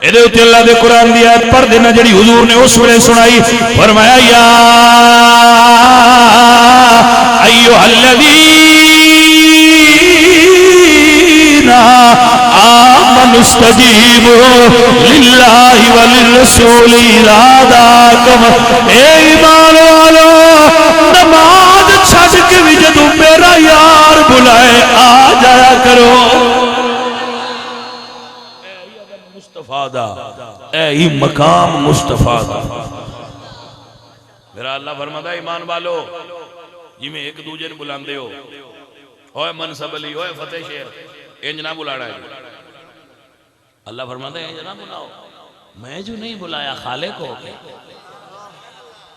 ادھے اتے اللہ دے قرآن دی آیت پڑھ دینا جڑی حضور نے اس ویلے سنائی، فرمایا یا ایھا الذین آمنوا استجیبوا للہ وللرسول اذا دعاکم، اے ایمان والو نماز چھڈ کے بھی جدوں میرا یار بلائے آ جایا کرو۔ مصطفیٰ دا اے ہی مقام مصطفیٰ دا۔ میرا اللہ فرماتا ہے ایمان والو جی میں ایک دوجہ نے بلاندے ہو، ہوئے منصب علی ہوئے فتح شیر، انج نہ بلانا ہے۔ اللہ فرماتا ہے انج نہ بلاؤ، میں جو نہیں بلایا خالق ہو کے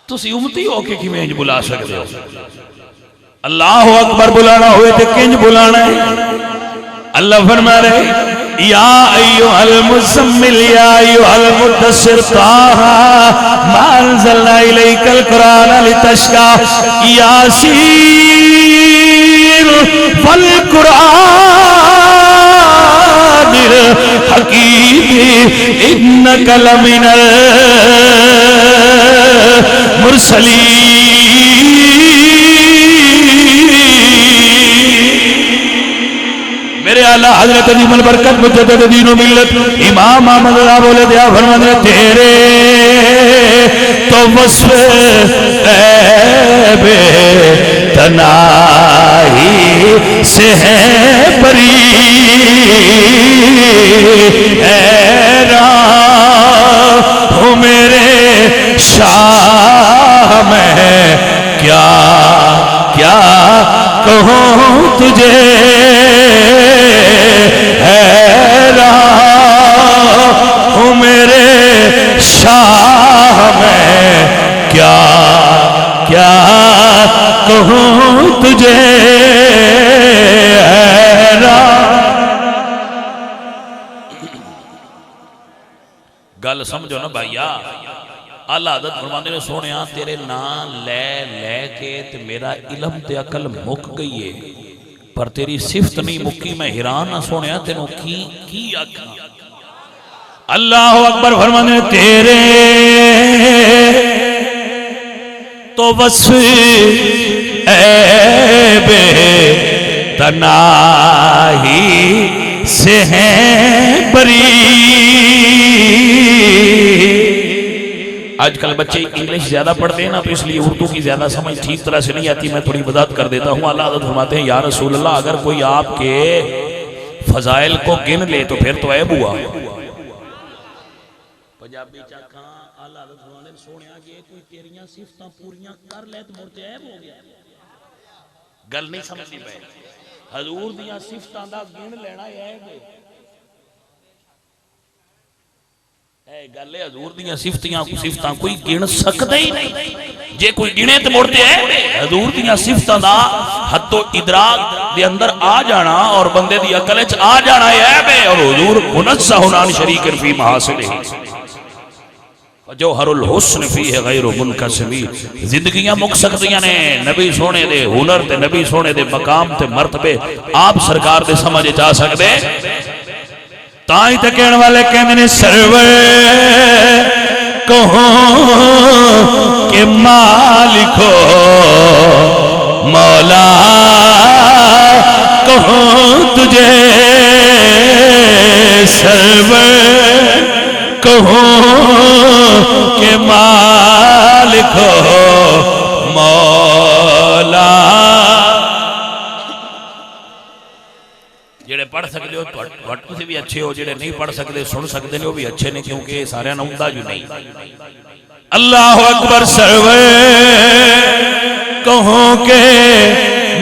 تسی امتی ہو کے کہ میں انج بلا سکتے ہو۔ اللہ اکبر بلانا ہوئے تو کنج بلانا ہے۔ اللہ فرما رہے یا ایوہ المزمل یا ایوہ المدثر طٰہ ما انزلنا الیک القرآن لتشقى یاسین والقرآن الحکیم انک لمن المرسلین۔ میرے اعلیٰ حضرت عظیم البرکت مجدد دین و ملت امام احمد اللہ بولے دیا فرمانے تیرے تو وصف عیب تناہی سے ہے بری، حیران ہوں میرے شاہ میں کیا کیا کہوں تجھے، حیران ہوں میرے شاہ میں کیا کیا کہوں تجھے، حیران۔ گل سمجھو نا بھائیا، اللہ حضرت فرماندے نے سونیا تیرے نام لے لے کے تے میرا علم تے عقل مک گئی ہے، پر تیری صفت نہیں مکی، میں حیران نہ سونیا تینوں کی آکھا۔ اللہ اکبر فرمانے تیرے تو وصف عیب تناہی سے ہیں بری۔ آج کل بچے انگلش زیادہ پڑھتے ہیں نا تو اس لیے اردو کی زیادہ سمجھ ٹھیک طرح سے نہیں آتی، میں تھوڑی وضاحت کر دیتا ہوں۔ اللہ حضرت فرماتے ہیں یا رسول اللہ اگر کوئی آپ کے فضائل کو گن لے تو پھر تو عیب ہوا۔ پنجابی چاکھاں اللہ حضرت فرماتے ہیں سونیا کہ کوئی تیریاں صفتاں پوریاں کر لے تو مرتے عیب ہو گیا۔ گل نہیں سمجھتی پہ حضور دیاں صفتاں دا گن لینا عیب ہے۔ اے گلے حضور دیاں صفتاں کوئی گن سکتا ہی نہیں، جے کوئی گنے تے مڑتے ہیں۔ حضور دیاں صفتاں دا حد و ادراک دے اندر آ جانا اور بندے دی عقل وچ آ جانا عیب ہے، اور حضور منزہ عن شریک فی محاسنہ، جوہر الحسن فیہ غیر منقسم۔ زندگیاں مک سکتیاں نے نبی سونے دے ہنر تے نبی سونے دے مقام تے مرتبے آپ سرکار دے سمجھ چاہ سکتے، تائیں تکین والے کہنے نے سرور کہوں کہ مالک ہو مولا کہوں تجھے، سرور کہوں کہ مالک ہو مولا۔ جڑے پڑھ سکتے ہو تو سے بھی اچھے ہو، جڑے نہیں پڑھ سکتے سن سکتے ہیں وہ بھی اچھے نہیں، کیونکہ سارے نمدہ جو نہیں۔ اللہ اکبر سرور کہوں کہ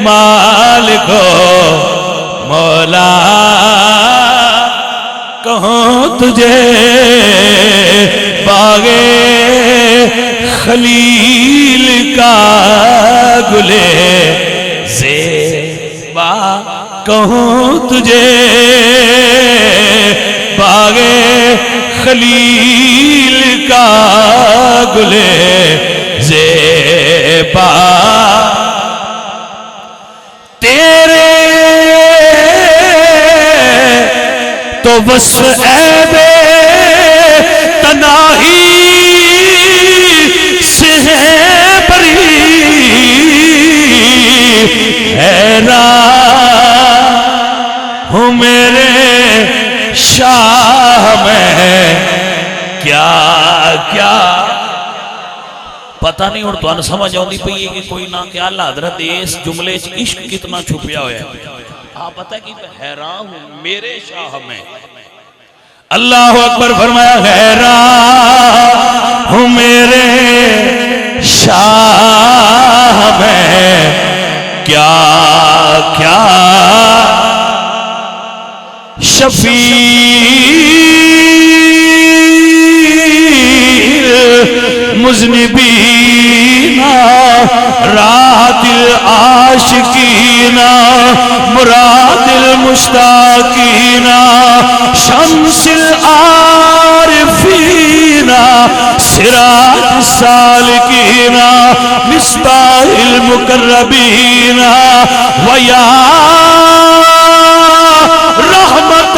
مالک ہو مولا کہوں تجھے، باغ خلیل کا گلے زیبا کہوں تجھے، باغ خلیل کا گلے زیبا، تیرے تو وصف عیب کیا کیا پتہ نہیں اور تو ان سمجھ آؤں دی پئی ہے کہ کوئی نہ کہ اللہ حضرت اس جملے سے عشق کتنا چھپیا ہویا ہے. آپ پتہ کہ حیران ہوں میرے شاہ میں. اللہ اکبر فرمایا حیران ہوں میرے شاہ میں کیا کیا شفیع مذنبین راحت العاشقین مراد المشتاقین شمس العارفین سراج السالکین مصباح المقربین ویا رحمت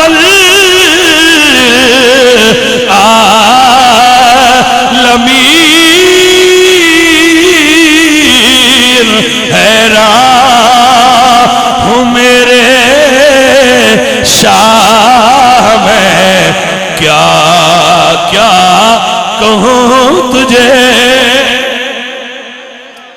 العالمین حیران ہوں میرے شاہ میں کیا کیا کہوں تجھے